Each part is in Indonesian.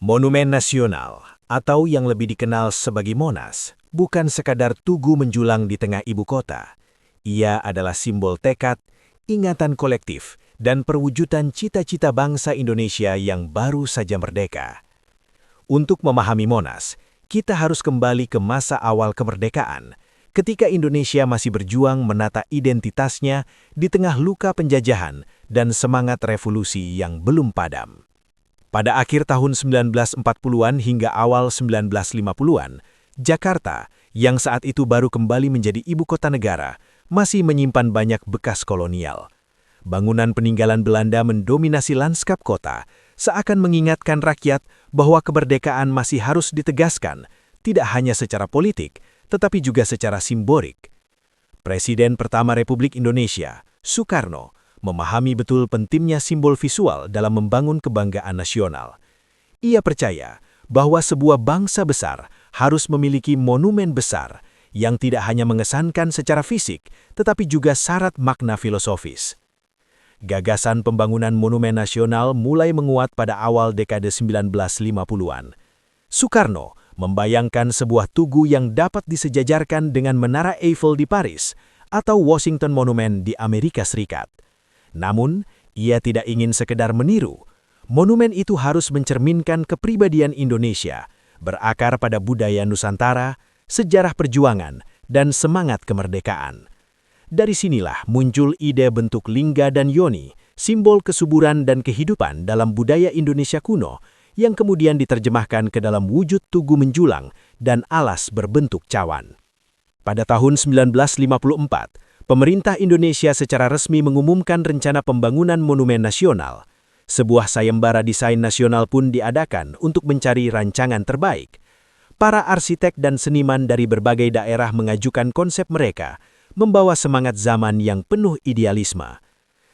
Monumen Nasional, atau yang lebih dikenal sebagai Monas, bukan sekadar tugu menjulang di tengah ibu kota. Ia adalah simbol tekad, ingatan kolektif, dan perwujudan cita-cita bangsa Indonesia yang baru saja merdeka. Untuk memahami Monas, kita harus kembali ke masa awal kemerdekaan, ketika Indonesia masih berjuang menata identitasnya di tengah luka penjajahan dan semangat revolusi yang belum padam. Pada akhir tahun 1940-an hingga awal 1950-an, Jakarta, yang saat itu baru kembali menjadi ibu kota negara, masih menyimpan banyak bekas kolonial. Bangunan peninggalan Belanda mendominasi lanskap kota, seakan mengingatkan rakyat bahwa kemerdekaan masih harus ditegaskan, tidak hanya secara politik, tetapi juga secara simbolik. Presiden pertama Republik Indonesia, Soekarno, memahami betul pentingnya simbol visual dalam membangun kebanggaan nasional. Ia percaya bahwa sebuah bangsa besar harus memiliki monumen besar yang tidak hanya mengesankan secara fisik, tetapi juga syarat makna filosofis. Gagasan pembangunan monumen nasional mulai menguat pada awal dekade 1950-an. Soekarno membayangkan sebuah tugu yang dapat disejajarkan dengan Menara Eiffel di Paris atau Washington Monument di Amerika Serikat. Namun, ia tidak ingin sekedar meniru. Monumen itu harus mencerminkan kepribadian Indonesia, berakar pada budaya Nusantara, sejarah perjuangan, dan semangat kemerdekaan. Dari sinilah muncul ide bentuk lingga dan yoni, simbol kesuburan dan kehidupan dalam budaya Indonesia kuno, yang kemudian diterjemahkan ke dalam wujud tugu menjulang dan alas berbentuk cawan. Pada tahun 1954, pemerintah Indonesia secara resmi mengumumkan rencana pembangunan Monumen Nasional. Sebuah sayembara desain nasional pun diadakan untuk mencari rancangan terbaik. Para arsitek dan seniman dari berbagai daerah mengajukan konsep mereka, membawa semangat zaman yang penuh idealisme.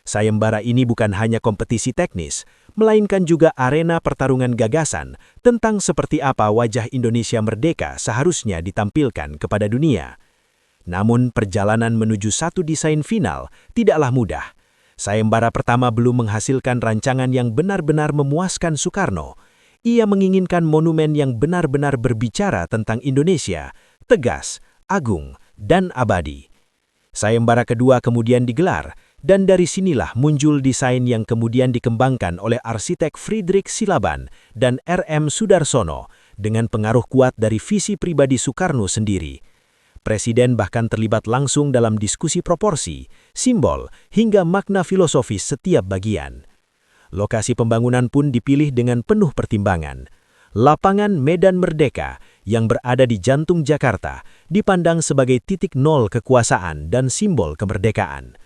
Sayembara ini bukan hanya kompetisi teknis, melainkan juga arena pertarungan gagasan tentang seperti apa wajah Indonesia merdeka seharusnya ditampilkan kepada dunia. Namun perjalanan menuju satu desain final tidaklah mudah. Sayembara pertama belum menghasilkan rancangan yang benar-benar memuaskan Soekarno. Ia menginginkan monumen yang benar-benar berbicara tentang Indonesia, tegas, agung, dan abadi. Sayembara kedua kemudian digelar, dan dari sinilah muncul desain yang kemudian dikembangkan oleh arsitek Friedrich Silaban dan R.M. Sudarsono dengan pengaruh kuat dari visi pribadi Soekarno sendiri. Presiden bahkan terlibat langsung dalam diskusi proporsi, simbol, hingga makna filosofis setiap bagian. Lokasi pembangunan pun dipilih dengan penuh pertimbangan. Lapangan Medan Merdeka yang berada di jantung Jakarta dipandang sebagai titik nol kekuasaan dan simbol kemerdekaan.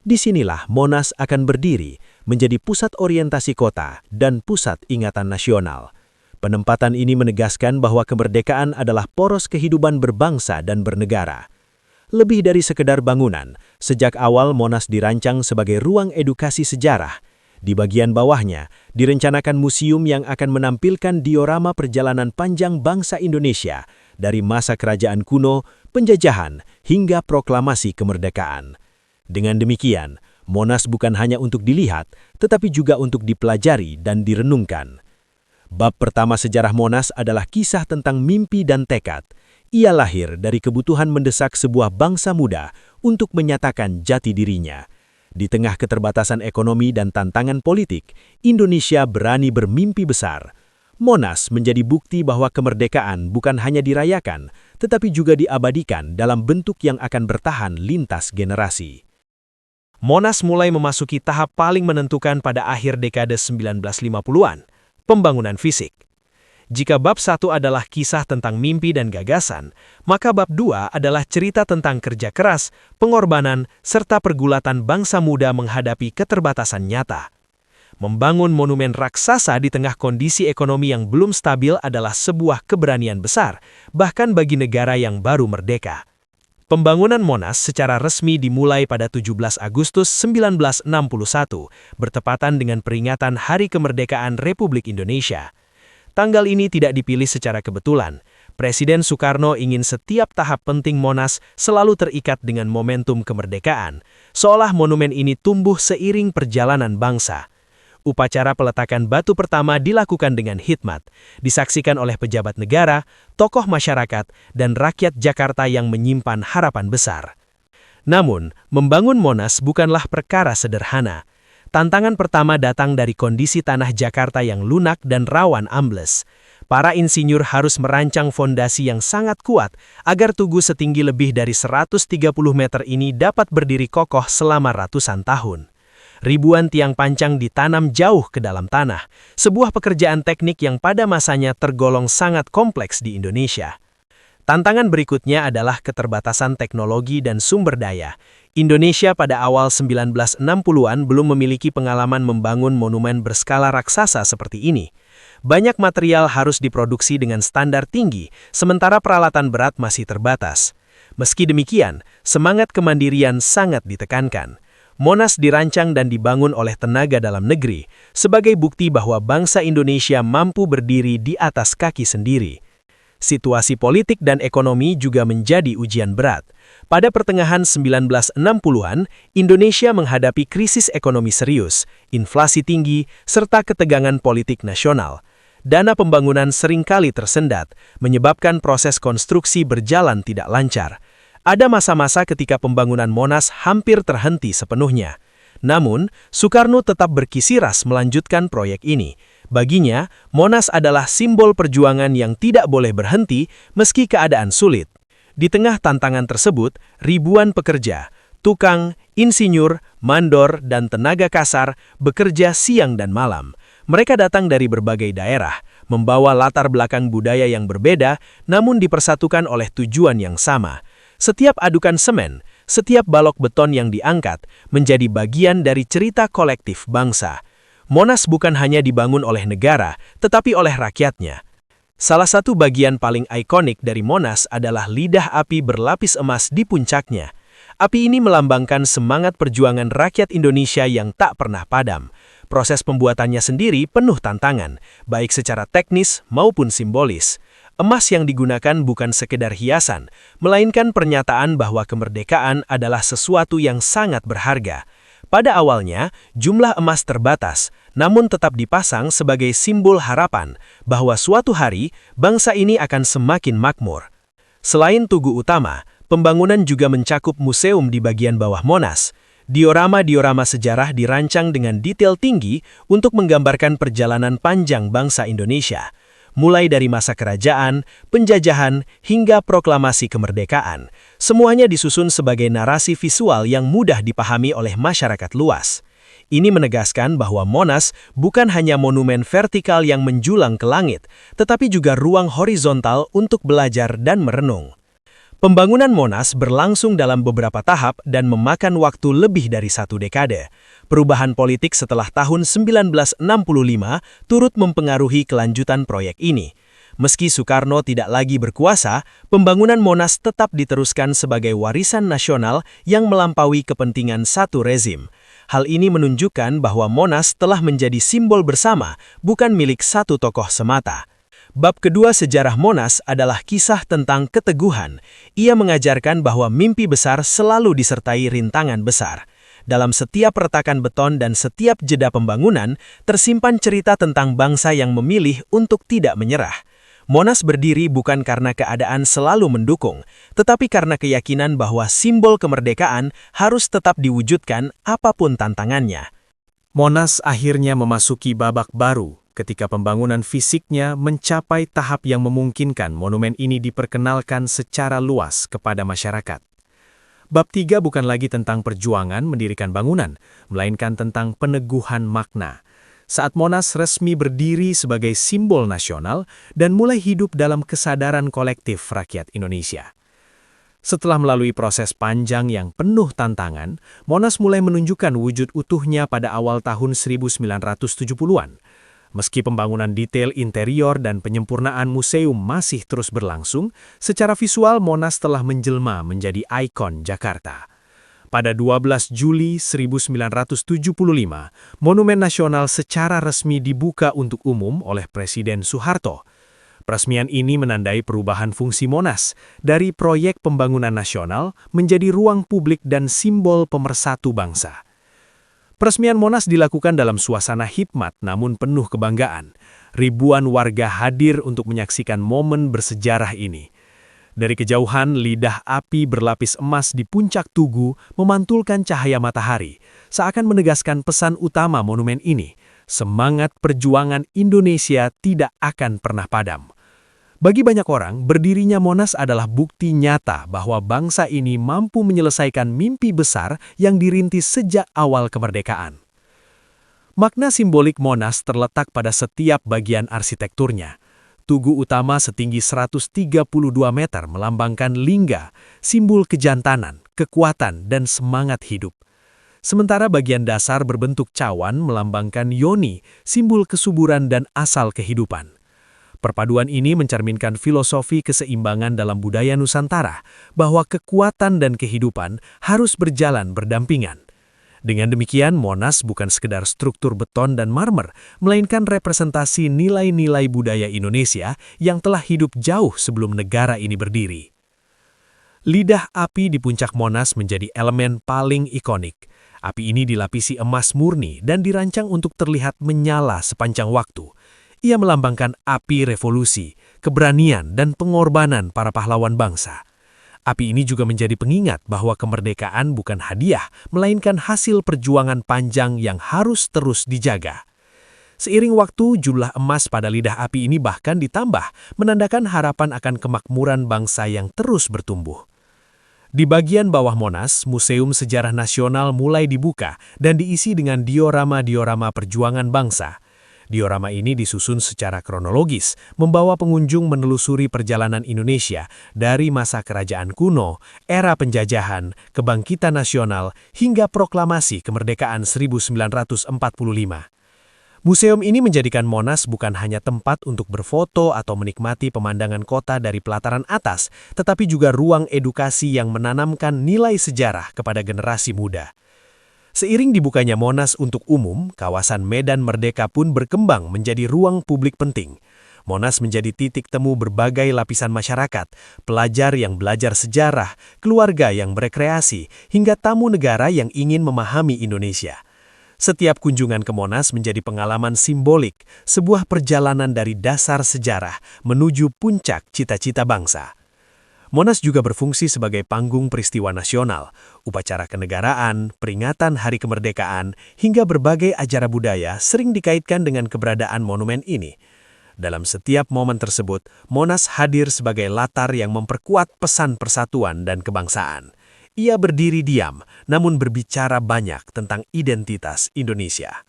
Disinilah Monas akan berdiri, menjadi pusat orientasi kota dan pusat ingatan nasional. Penempatan ini menegaskan bahwa kemerdekaan adalah poros kehidupan berbangsa dan bernegara. Lebih dari sekedar bangunan, sejak awal Monas dirancang sebagai ruang edukasi sejarah. Di bagian bawahnya, direncanakan museum yang akan menampilkan diorama perjalanan panjang bangsa Indonesia dari masa kerajaan kuno, penjajahan, hingga proklamasi kemerdekaan. Dengan demikian, Monas bukan hanya untuk dilihat, tetapi juga untuk dipelajari dan direnungkan. Bab pertama sejarah Monas adalah kisah tentang mimpi dan tekad. Ia lahir dari kebutuhan mendesak sebuah bangsa muda untuk menyatakan jati dirinya. Di tengah keterbatasan ekonomi dan tantangan politik, Indonesia berani bermimpi besar. Monas menjadi bukti bahwa kemerdekaan bukan hanya dirayakan, tetapi juga diabadikan dalam bentuk yang akan bertahan lintas generasi. Monas mulai memasuki tahap paling menentukan pada akhir dekade 1950-an. Pembangunan fisik. Jika bab 1 adalah kisah tentang mimpi dan gagasan, maka bab 2 adalah cerita tentang kerja keras, pengorbanan, serta pergulatan bangsa muda menghadapi keterbatasan nyata. Membangun monumen raksasa di tengah kondisi ekonomi yang belum stabil adalah sebuah keberanian besar, bahkan bagi negara yang baru merdeka. Pembangunan Monas secara resmi dimulai pada 17 Agustus 1961, bertepatan dengan peringatan Hari Kemerdekaan Republik Indonesia. Tanggal ini tidak dipilih secara kebetulan. Presiden Soekarno ingin setiap tahap penting Monas selalu terikat dengan momentum kemerdekaan, seolah monumen ini tumbuh seiring perjalanan bangsa. Upacara peletakan batu pertama dilakukan dengan hikmat, disaksikan oleh pejabat negara, tokoh masyarakat, dan rakyat Jakarta yang menyimpan harapan besar. Namun, membangun Monas bukanlah perkara sederhana. Tantangan pertama datang dari kondisi tanah Jakarta yang lunak dan rawan ambles. Para insinyur harus merancang fondasi yang sangat kuat agar tugu setinggi lebih dari 130 meter ini dapat berdiri kokoh selama ratusan tahun. Ribuan tiang pancang ditanam jauh ke dalam tanah, sebuah pekerjaan teknik yang pada masanya tergolong sangat kompleks di Indonesia. Tantangan berikutnya adalah keterbatasan teknologi dan sumber daya. Indonesia pada awal 1960-an belum memiliki pengalaman membangun monumen berskala raksasa seperti ini. Banyak material harus diproduksi dengan standar tinggi, sementara peralatan berat masih terbatas. Meski demikian, semangat kemandirian sangat ditekankan. Monas dirancang dan dibangun oleh tenaga dalam negeri, sebagai bukti bahwa bangsa Indonesia mampu berdiri di atas kaki sendiri. Situasi politik dan ekonomi juga menjadi ujian berat. Pada pertengahan 1960-an, Indonesia menghadapi krisis ekonomi serius, inflasi tinggi, serta ketegangan politik nasional. Dana pembangunan seringkali tersendat, menyebabkan proses konstruksi berjalan tidak lancar. Ada masa-masa ketika pembangunan Monas hampir terhenti sepenuhnya. Namun, Soekarno tetap berkisiras melanjutkan proyek ini. Baginya, Monas adalah simbol perjuangan yang tidak boleh berhenti meski keadaan sulit. Di tengah tantangan tersebut, ribuan pekerja, tukang, insinyur, mandor, dan tenaga kasar bekerja siang dan malam. Mereka datang dari berbagai daerah, membawa latar belakang budaya yang berbeda, namun dipersatukan oleh tujuan yang sama. Setiap adukan semen, setiap balok beton yang diangkat, menjadi bagian dari cerita kolektif bangsa. Monas bukan hanya dibangun oleh negara, tetapi oleh rakyatnya. Salah satu bagian paling ikonik dari Monas adalah lidah api berlapis emas di puncaknya. Api ini melambangkan semangat perjuangan rakyat Indonesia yang tak pernah padam. Proses pembuatannya sendiri penuh tantangan, baik secara teknis maupun simbolis. Emas yang digunakan bukan sekedar hiasan, melainkan pernyataan bahwa kemerdekaan adalah sesuatu yang sangat berharga. Pada awalnya, jumlah emas terbatas, namun tetap dipasang sebagai simbol harapan bahwa suatu hari bangsa ini akan semakin makmur. Selain tugu utama, pembangunan juga mencakup museum di bagian bawah Monas. Diorama-diorama sejarah dirancang dengan detail tinggi untuk menggambarkan perjalanan panjang bangsa Indonesia, mulai dari masa kerajaan, penjajahan, hingga proklamasi kemerdekaan. Semuanya disusun sebagai narasi visual yang mudah dipahami oleh masyarakat luas. Ini menegaskan bahwa Monas bukan hanya monumen vertikal yang menjulang ke langit, tetapi juga ruang horizontal untuk belajar dan merenung. Pembangunan Monas berlangsung dalam beberapa tahap dan memakan waktu lebih dari 1 dekade. Perubahan politik setelah tahun 1965 turut mempengaruhi kelanjutan proyek ini. Meski Soekarno tidak lagi berkuasa, pembangunan Monas tetap diteruskan sebagai warisan nasional yang melampaui kepentingan satu rezim. Hal ini menunjukkan bahwa Monas telah menjadi simbol bersama, bukan milik satu tokoh semata. Bab kedua sejarah Monas adalah kisah tentang keteguhan. Ia mengajarkan bahwa mimpi besar selalu disertai rintangan besar. Dalam setiap retakan beton dan setiap jeda pembangunan, tersimpan cerita tentang bangsa yang memilih untuk tidak menyerah. Monas berdiri bukan karena keadaan selalu mendukung, tetapi karena keyakinan bahwa simbol kemerdekaan harus tetap diwujudkan apapun tantangannya. Monas akhirnya memasuki babak baru ketika pembangunan fisiknya mencapai tahap yang memungkinkan monumen ini diperkenalkan secara luas kepada masyarakat. Bab 3 bukan lagi tentang perjuangan mendirikan bangunan, melainkan tentang peneguhan makna. Saat Monas resmi berdiri sebagai simbol nasional dan mulai hidup dalam kesadaran kolektif rakyat Indonesia. Setelah melalui proses panjang yang penuh tantangan, Monas mulai menunjukkan wujud utuhnya pada awal tahun 1970-an. Meski pembangunan detail interior dan penyempurnaan museum masih terus berlangsung, secara visual Monas telah menjelma menjadi ikon Jakarta. Pada 12 Juli 1975, Monumen Nasional secara resmi dibuka untuk umum oleh Presiden Soeharto. Peresmian ini menandai perubahan fungsi Monas dari proyek pembangunan nasional menjadi ruang publik dan simbol pemersatu bangsa. Peresmian Monas dilakukan dalam suasana hikmat namun penuh kebanggaan. Ribuan warga hadir untuk menyaksikan momen bersejarah ini. Dari kejauhan, lidah api berlapis emas di puncak tugu memantulkan cahaya matahari, seakan menegaskan pesan utama monumen ini. Semangat perjuangan Indonesia tidak akan pernah padam. Bagi banyak orang, berdirinya Monas adalah bukti nyata bahwa bangsa ini mampu menyelesaikan mimpi besar yang dirintis sejak awal kemerdekaan. Makna simbolik Monas terletak pada setiap bagian arsitekturnya. Tugu utama setinggi 132 meter melambangkan lingga, simbol kejantanan, kekuatan, dan semangat hidup. Sementara bagian dasar berbentuk cawan melambangkan yoni, simbol kesuburan dan asal kehidupan. Perpaduan ini mencerminkan filosofi keseimbangan dalam budaya Nusantara, bahwa kekuatan dan kehidupan harus berjalan berdampingan. Dengan demikian, Monas bukan sekedar struktur beton dan marmer, melainkan representasi nilai-nilai budaya Indonesia yang telah hidup jauh sebelum negara ini berdiri. Lidah api di puncak Monas menjadi elemen paling ikonik. Api ini dilapisi emas murni dan dirancang untuk terlihat menyala sepanjang waktu. Ia melambangkan api revolusi, keberanian, dan pengorbanan para pahlawan bangsa. Api ini juga menjadi pengingat bahwa kemerdekaan bukan hadiah, melainkan hasil perjuangan panjang yang harus terus dijaga. Seiring waktu, jumlah emas pada lidah api ini bahkan ditambah, menandakan harapan akan kemakmuran bangsa yang terus bertumbuh. Di bagian bawah Monas, Museum Sejarah Nasional mulai dibuka dan diisi dengan diorama-diorama perjuangan bangsa. Diorama ini disusun secara kronologis, membawa pengunjung menelusuri perjalanan Indonesia dari masa kerajaan kuno, era penjajahan, kebangkitan nasional, hingga proklamasi kemerdekaan 1945. Museum ini menjadikan Monas bukan hanya tempat untuk berfoto atau menikmati pemandangan kota dari pelataran atas, tetapi juga ruang edukasi yang menanamkan nilai sejarah kepada generasi muda. Seiring dibukanya Monas untuk umum, kawasan Medan Merdeka pun berkembang menjadi ruang publik penting. Monas menjadi titik temu berbagai lapisan masyarakat, pelajar yang belajar sejarah, keluarga yang berekreasi, hingga tamu negara yang ingin memahami Indonesia. Setiap kunjungan ke Monas menjadi pengalaman simbolik, sebuah perjalanan dari dasar sejarah menuju puncak cita-cita bangsa. Monas juga berfungsi sebagai panggung peristiwa nasional, upacara kenegaraan, peringatan Hari Kemerdekaan, hingga berbagai acara budaya sering dikaitkan dengan keberadaan monumen ini. Dalam setiap momen tersebut, Monas hadir sebagai latar yang memperkuat pesan persatuan dan kebangsaan. Ia berdiri diam, namun berbicara banyak tentang identitas Indonesia.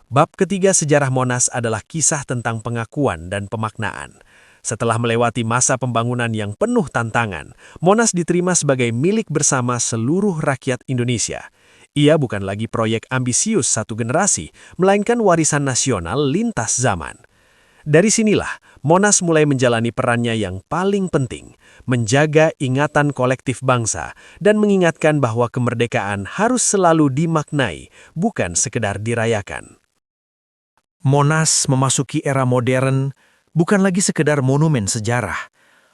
Bab ketiga sejarah Monas adalah kisah tentang pengakuan dan pemaknaan. Setelah melewati masa pembangunan yang penuh tantangan, Monas diterima sebagai milik bersama seluruh rakyat Indonesia. Ia bukan lagi proyek ambisius satu generasi, melainkan warisan nasional lintas zaman. Dari sinilah, Monas mulai menjalani perannya yang paling penting, menjaga ingatan kolektif bangsa dan mengingatkan bahwa kemerdekaan harus selalu dimaknai, bukan sekedar dirayakan. Monas memasuki era modern, bukan lagi sekedar monumen sejarah,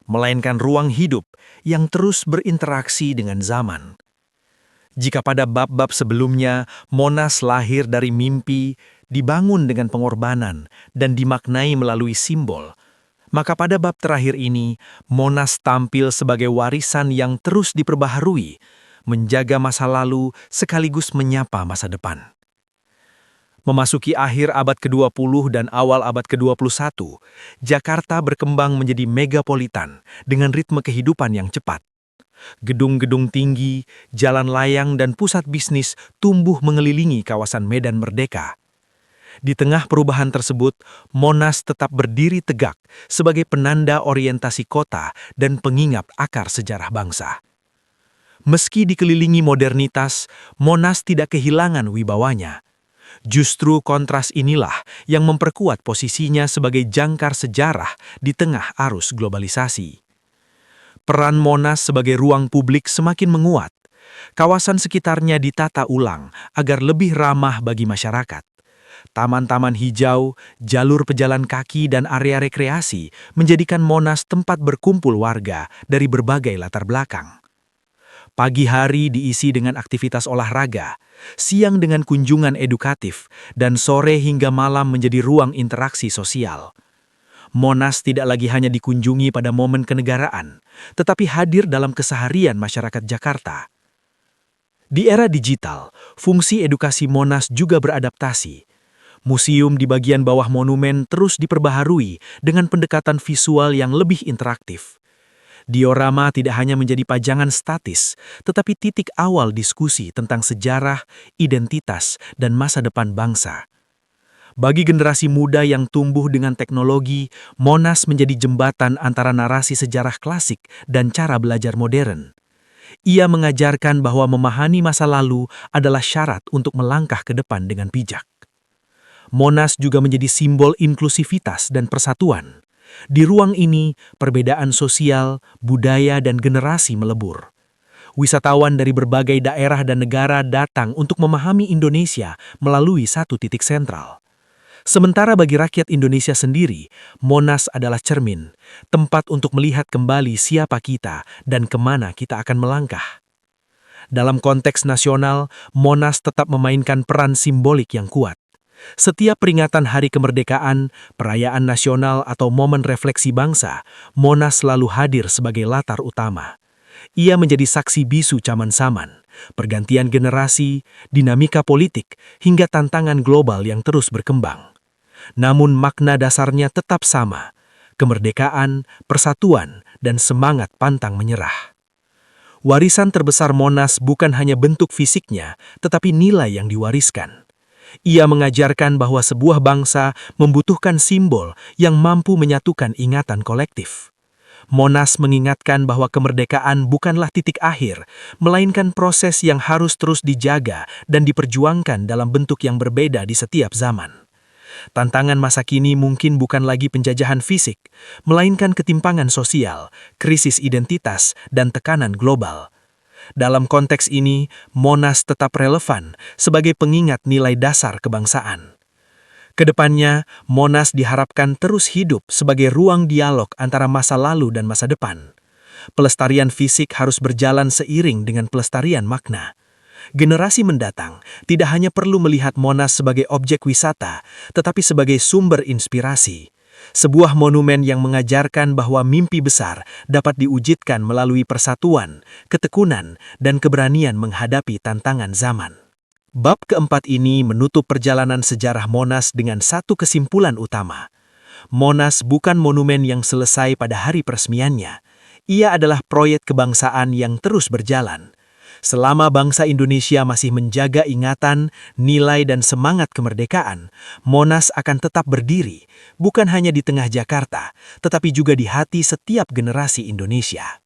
melainkan ruang hidup yang terus berinteraksi dengan zaman. Jika pada bab-bab sebelumnya Monas lahir dari mimpi, dibangun dengan pengorbanan, dan dimaknai melalui simbol, maka pada bab terakhir ini Monas tampil sebagai warisan yang terus diperbaharui, menjaga masa lalu sekaligus menyapa masa depan. Memasuki akhir abad ke-20 dan awal abad ke-21, Jakarta berkembang menjadi megapolitan dengan ritme kehidupan yang cepat. Gedung-gedung tinggi, jalan layang, dan pusat bisnis tumbuh mengelilingi kawasan Medan Merdeka. Di tengah perubahan tersebut, Monas tetap berdiri tegak sebagai penanda orientasi kota dan pengingat akar sejarah bangsa. Meski dikelilingi modernitas, Monas tidak kehilangan wibawanya. Justru kontras inilah yang memperkuat posisinya sebagai jangkar sejarah di tengah arus globalisasi. Peran Monas sebagai ruang publik semakin menguat. Kawasan sekitarnya ditata ulang agar lebih ramah bagi masyarakat. Taman-taman hijau, jalur pejalan kaki, dan area rekreasi menjadikan Monas tempat berkumpul warga dari berbagai latar belakang. Pagi hari diisi dengan aktivitas olahraga, siang dengan kunjungan edukatif, dan sore hingga malam menjadi ruang interaksi sosial. Monas tidak lagi hanya dikunjungi pada momen kenegaraan, tetapi hadir dalam keseharian masyarakat Jakarta. Di era digital, fungsi edukasi Monas juga beradaptasi. Museum di bagian bawah monumen terus diperbaharui dengan pendekatan visual yang lebih interaktif. Diorama tidak hanya menjadi pajangan statis, tetapi titik awal diskusi tentang sejarah, identitas, dan masa depan bangsa. Bagi generasi muda yang tumbuh dengan teknologi, Monas menjadi jembatan antara narasi sejarah klasik dan cara belajar modern. Ia mengajarkan bahwa memahami masa lalu adalah syarat untuk melangkah ke depan dengan bijak. Monas juga menjadi simbol inklusivitas dan persatuan. Di ruang ini, perbedaan sosial, budaya, dan generasi melebur. Wisatawan dari berbagai daerah dan negara datang untuk memahami Indonesia melalui satu titik sentral. Sementara bagi rakyat Indonesia sendiri, Monas adalah cermin, tempat untuk melihat kembali siapa kita dan kemana kita akan melangkah. Dalam konteks nasional, Monas tetap memainkan peran simbolik yang kuat. Setiap peringatan Hari Kemerdekaan, perayaan nasional atau momen refleksi bangsa, Monas selalu hadir sebagai latar utama. Ia menjadi saksi bisu zaman-zaman, pergantian generasi, dinamika politik, hingga tantangan global yang terus berkembang. Namun makna dasarnya tetap sama, kemerdekaan, persatuan, dan semangat pantang menyerah. Warisan terbesar Monas bukan hanya bentuk fisiknya, tetapi nilai yang diwariskan. Ia mengajarkan bahwa sebuah bangsa membutuhkan simbol yang mampu menyatukan ingatan kolektif. Monas mengingatkan bahwa kemerdekaan bukanlah titik akhir, melainkan proses yang harus terus dijaga dan diperjuangkan dalam bentuk yang berbeda di setiap zaman. Tantangan masa kini mungkin bukan lagi penjajahan fisik, melainkan ketimpangan sosial, krisis identitas, dan tekanan global. Dalam konteks ini, Monas tetap relevan sebagai pengingat nilai dasar kebangsaan. Kedepannya, Monas diharapkan terus hidup sebagai ruang dialog antara masa lalu dan masa depan. Pelestarian fisik harus berjalan seiring dengan pelestarian makna. Generasi mendatang tidak hanya perlu melihat Monas sebagai objek wisata, tetapi sebagai sumber inspirasi. Sebuah monumen yang mengajarkan bahwa mimpi besar dapat diwujudkan melalui persatuan, ketekunan, dan keberanian menghadapi tantangan zaman. Bab keempat ini menutup perjalanan sejarah Monas dengan satu kesimpulan utama. Monas bukan monumen yang selesai pada hari peresmiannya. Ia adalah proyek kebangsaan yang terus berjalan. Selama bangsa Indonesia masih menjaga ingatan, nilai, dan semangat kemerdekaan, Monas akan tetap berdiri, bukan hanya di tengah Jakarta, tetapi juga di hati setiap generasi Indonesia.